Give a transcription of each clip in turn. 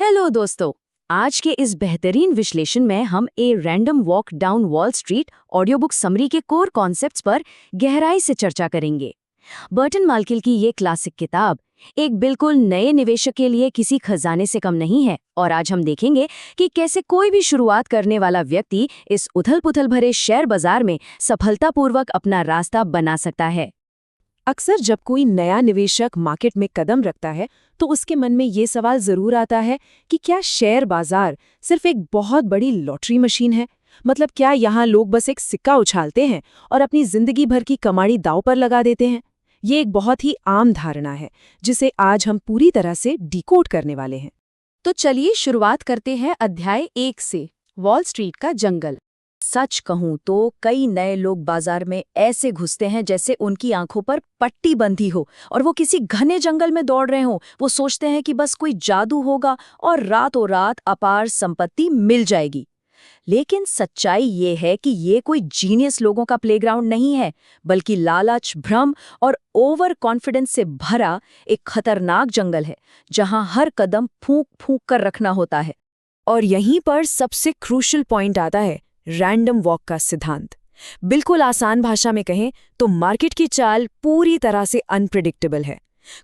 Hello दोस्तों। आज के इस बेहतरीन विश्लेषण में हम a random walk down wall street audio book summary के कोर कॉन्सेप्ट्स पर गहराई से चर्चा करेंगे। बर्टन माल्किल की ये क्लासिक किताब एक बिल्कुल नए निवेशक के लिए किसी खजाने से कम नहीं है, और आज हम देखेंगे कि कैसे कोई भी शुरुआत करने वाला व्यक्ति इस उथल-पुथल भरे शेयर बाजार में सफलतापूर्वक अपना रास्ता बना सकता है। अक्सर जब कोई नया निवेशक मार्केट में कदम रखता है तो उसके मन में ये सवाल जरूर आता है कि क्या शेयर बाजार सिर्फ एक बहुत बड़ी लॉटरी मशीन है। मतलब क्या यहाँ लोग बस एक सिक्का उछालते हैं और अपनी जिंदगी भर की कमाई दांव पर लगा देते हैं। ये एक बहुत ही आम धारणा है जिसे आज हम पूरी तरह से डिकोड करने वाले हैं। तो चलिए शुरुआत करते हैं अध्याय 1 से, वॉल स्ट्रीट का जंगल। सच कहूं तो कई नए लोग बाजार में ऐसे घुसते हैं जैसे उनकी आंखों पर पट्टी बंधी हो और वो किसी घने जंगल में दौड़ रहे हों। वो सोचते हैं कि बस कोई जादू होगा और रातों रात अपार संपत्ति मिल जाएगी। लेकिन सच्चाई ये है कि ये कोई जीनियस लोगों का प्लेग्राउंड नहीं है, बल्कि लालच, भ्रम और ओवर कॉन्फिडेंस से भरा एक खतरनाक जंगल है जहां हर कदम फूंक फूंक कर रखना होता है। और यहीं पर सबसे क्रूशियल पॉइंट आता है, रैंडम वॉक का सिद्धांत। बिल्कुल आसान भाषा में कहें तो मार्केट की चाल पूरी तरह से अनप्रिडिक्टेबल है।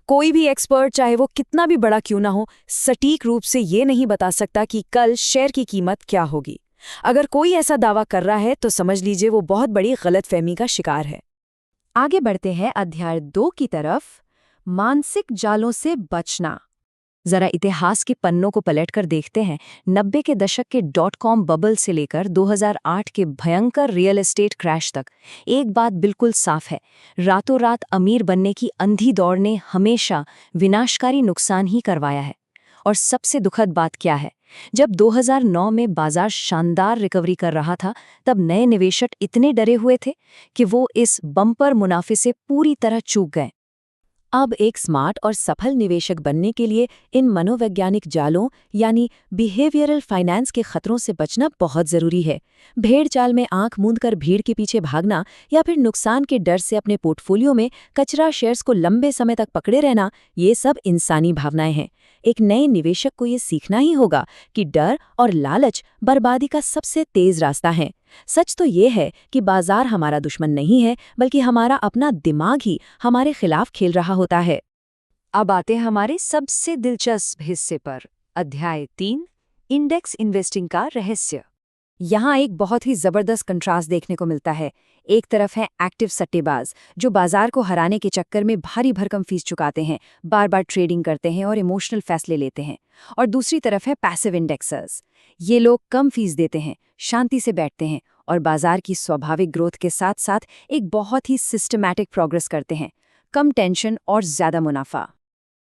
कोई भी एक्सपर्ट, चाहे वो कितना भी बड़ा क्यों ना हो, सटीक रूप से ये नहीं बता सकता कि कल शेयर की कीमत क्या होगी। अगर कोई ऐसा दावा कर रहा है तो समझ लीजिए वो बहुत बड़ी गलतफहमी का शिकार है। आगे बढ़ते हैं अध्याय 2 की तरफ, मानसिक जालों से बचना। जरा इतिहास के पन्नों को पलटकर देखते हैं। 90 के दशक के .com बबल से लेकर 2008 के भयंकर रियल एस्टेट क्रैश तक एक बात बिल्कुल साफ है, रातों रात अमीर बनने की अंधी दौड़ ने हमेशा विनाशकारी नुकसान ही करवाया है। और सबसे दुखद बात क्या है, जब 2009 में बाजार शानदार रिकवरी कर रहा था, तब नए निवेशक इतने डरे हुए थे कि वो इस बम्पर मुनाफे से पूरी तरह चूक गए। अब एक स्मार्ट और सफल निवेशक बनने के लिए इन मनोवैज्ञानिक जालों यानी बिहेवियरल फाइनेंस के खतरों से बचना बहुत जरूरी है। भेड़ चाल में आंख मूंदकर भीड़ के पीछे भागना या फिर नुकसान के डर से अपने पोर्टफोलियो में कचरा शेयर्स को लंबे समय तक पकड़े रहना, ये सब इंसानी भावनाएं हैं। एक नए निवेशक को ये सीखना ही होगा कि डर और लालच बर्बादी का सबसे तेज रास्ता है। सच तो ये है कि बाजार हमारा दुश्मन नहीं है, बल्कि हमारा अपना दिमाग ही हमारे खिलाफ खेल रहा होता है। अब आते हैं हमारे सबसे दिलचस्प हिस्से पर, अध्याय 3, इंडेक्स इन्वेस्टिंग का रहस्य। यहाँ एक बहुत ही जबरदस्त कंट्रास्ट देखने को मिलता है। एक तरफ है एक्टिव सट्टेबाज जो बाजार को हराने के चक्कर में भारी भरकम फीस चुकाते हैं, बार बार ट्रेडिंग करते हैं और इमोशनल फैसले लेते हैं। और दूसरी तरफ है पैसिव इंडेक्सर्स। ये लोग कम फीस देते हैं, शांति से बैठते हैं और बाजार की स्वाभाविक ग्रोथ के साथ साथ एक बहुत ही सिस्टमैटिक प्रोग्रेस करते हैं। कम टेंशन और ज्यादा मुनाफा।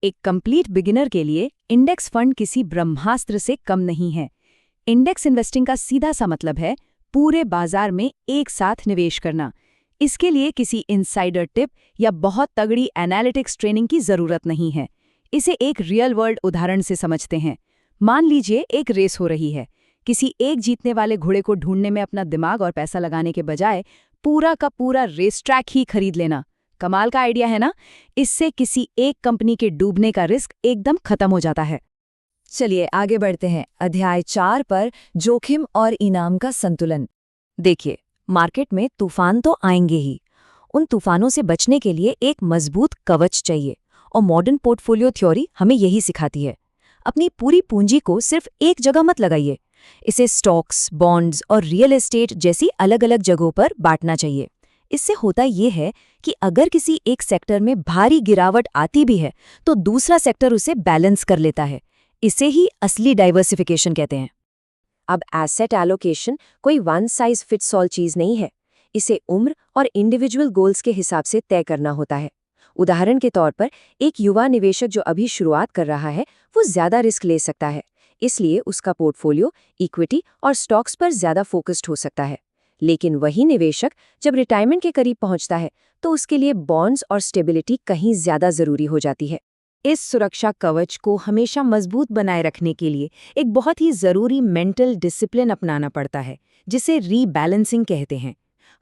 एक कंप्लीट बिगिनर के लिए इंडेक्स फंड किसी ब्रह्मास्त्र से कम नहीं है। इंडेक्स इन्वेस्टिंग का सीधा सा मतलब है पूरे बाजार में एक साथ निवेश करना। इसके लिए किसी इनसाइडर टिप या बहुत तगड़ी एनालिटिक्स ट्रेनिंग की जरूरत नहीं है। इसे एक रियल वर्ल्ड उदाहरण से समझते हैं। मान लीजिए एक रेस हो रही है। किसी एक जीतने वाले घोड़े को ढूंढने में अपना दिमाग और पैसा लगाने के बजाय पूरा का पूरा रेस ट्रैक ही खरीद लेना। कमाल का आइडिया है ना? इससे किसी एक कंपनी के डूबने का रिस्क एकदम खत्म हो जाता है। चलिए आगे बढ़ते हैं अध्याय 4 पर, जोखिम और इनाम का संतुलन। देखिए, मार्केट में तूफान तो आएंगे ही। उन तूफानों से बचने के लिए एक मजबूत कवच चाहिए, और मॉडर्न पोर्टफोलियो थ्योरी हमें यही सिखाती है। अपनी पूरी पूंजी को सिर्फ एक जगह मत लगाइए। इसे स्टॉक्स, बॉन्ड्स और रियल एस्टेट जैसी अलग अलग जगहों पर बांटना चाहिए। इससे होता ये है कि अगर किसी एक सेक्टर में भारी गिरावट आती भी है तो दूसरा सेक्टर उसे बैलेंस कर लेता है। इसे ही असली डाइवर्सिफिकेशन कहते हैं। अब एसेट एलोकेशन कोई वन साइज फिट्स ऑल चीज नहीं है। इसे उम्र और इंडिविजुअल गोल्स के हिसाब से तय करना होता है। उदाहरण के तौर पर एक युवा निवेशक जो अभी शुरुआत कर रहा है, वो ज्यादा रिस्क ले सकता है, इसलिए उसका पोर्टफोलियो इक्विटी और स्टॉक्स पर ज्यादा फोकस्ड हो सकता है। लेकिन वही निवेशक जब रिटायरमेंट के करीब पहुंचता है तो उसके लिए बॉन्ड्स और स्टेबिलिटी कहीं ज्यादा जरूरी हो जाती है। इस सुरक्षा कवच को हमेशा मजबूत बनाए रखने के लिए एक बहुत ही जरूरी मेंटल डिसिप्लिन अपनाना पड़ता है, जिसे रीबैलेंसिंग कहते हैं।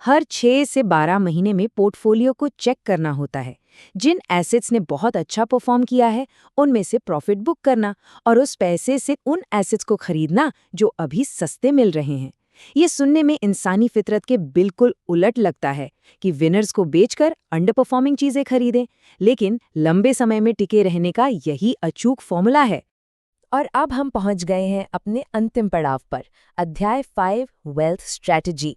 हर 6 से 12 महीने में पोर्टफोलियो को चेक करना होता है। जिन एसेट्स ने बहुत अच्छा परफॉर्म किया है, उनमें से प्रॉफिट बुक करना और उस पैसे से उन एसेट्स को खरीदना जो अभी सस्ते मिल रहे हैं। ये सुनने में इंसानी फितरत के बिल्कुल उलट लगता है कि विनर्स को बेचकर अंडर परफॉर्मिंग चीजें खरीदें, लेकिन लंबे समय में टिके रहने का यही अचूक फॉर्मूला है। और अब हम पहुंच गए हैं अपने अंतिम पड़ाव पर, अध्याय 5 वेल्थ स्ट्रैटेजी।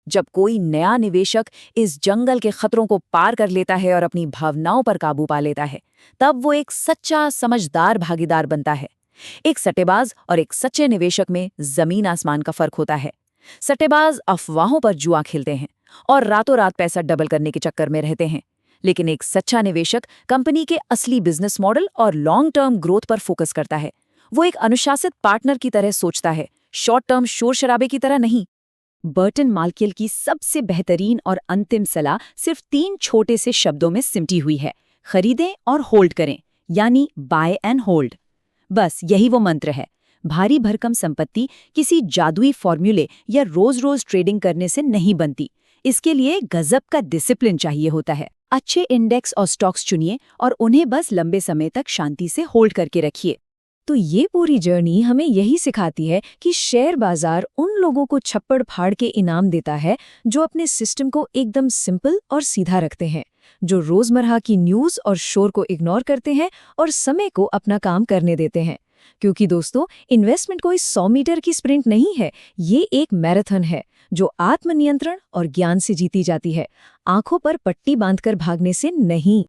जब कोई नया निवेशक इस जंगल के खतरों को पार कर लेता है और अपनी भावनाओं पर काबू पा लेता है, तब वो एक सच्चा समझदार भागीदार बनता है। एक सट्टेबाज और एक सच्चे निवेशक में जमीन आसमान का फर्क होता है। सट्टेबाज अफवाहों पर जुआ खेलते हैं और रातों रात पैसा डबल करने के चक्कर में रहते हैं, लेकिन एक सच्चा निवेशक कंपनी के असली बिजनेस मॉडल और लॉन्ग टर्म ग्रोथ पर फोकस करता है। वो एक अनुशासित पार्टनर की तरह सोचता है, शॉर्ट टर्म शोर शराबे की तरह नहीं। बर्टन माल्कियल की सबसे बेहतरीन और अंतिम सलाह सिर्फ 3 छोटे से शब्दों में सिमटी हुई है: खरीदें और होल्ड करें, यानी बाय एंड होल्ड। बस यही वो मंत्र है। भारी भरकम संपत्ति किसी जादुई फॉर्मूले या रोज रोज ट्रेडिंग करने से नहीं बनती। इसके लिए गजब का डिसिप्लिन चाहिए होता है। अच्छे इंडेक्स और स्टॉक्स चुनिए और उन्हें बस लंबे समय तक शांति से होल्ड करके रखिए। तो ये पूरी जर्नी हमें यही सिखाती है कि शेयर बाजार उन लोगों को छप्पड़ फाड़ के इनाम देता है जो अपने सिस्टम को एकदम सिंपल और सीधा रखते हैं, जो रोजमर्रा की न्यूज़ और शोर को इग्नोर करते हैं और समय को अपना काम करने देते हैं। क्योंकि दोस्तों, इन्वेस्टमेंट कोई 100 मीटर की स्प्रिंट नहीं है, ये एक मैराथन है जो आत्मनियंत्रण और ज्ञान से जीती जाती है, आंखों पर पट्टी बांधकर भागने से नहीं।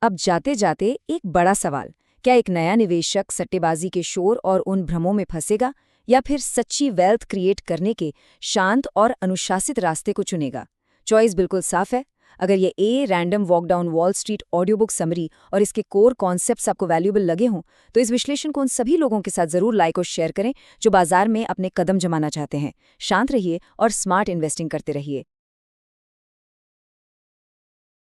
अब जाते जाते एक बड़ा सवाल: क्या एक नया निवेशक सट्टेबाजी के शोर और उन भ्रमों में फंसेगा, या फिर सच्ची वेल्थ क्रिएट करने के शांत और अनुशासित रास्ते को चुनेगा? चॉइस बिल्कुल साफ है। अगर ये random walk down wall street audio book summary और इसके कोर कॉन्सेप्ट्स आपको वैल्यूएबल लगे हों, तो इस विश्लेषण को उन सभी लोगों के साथ जरूर लाइक और शेयर करें जो बाजार में अपने कदम जमाना चाहते हैं। शांत रहिए और स्मार्ट इन्वेस्टिंग करते रहिए।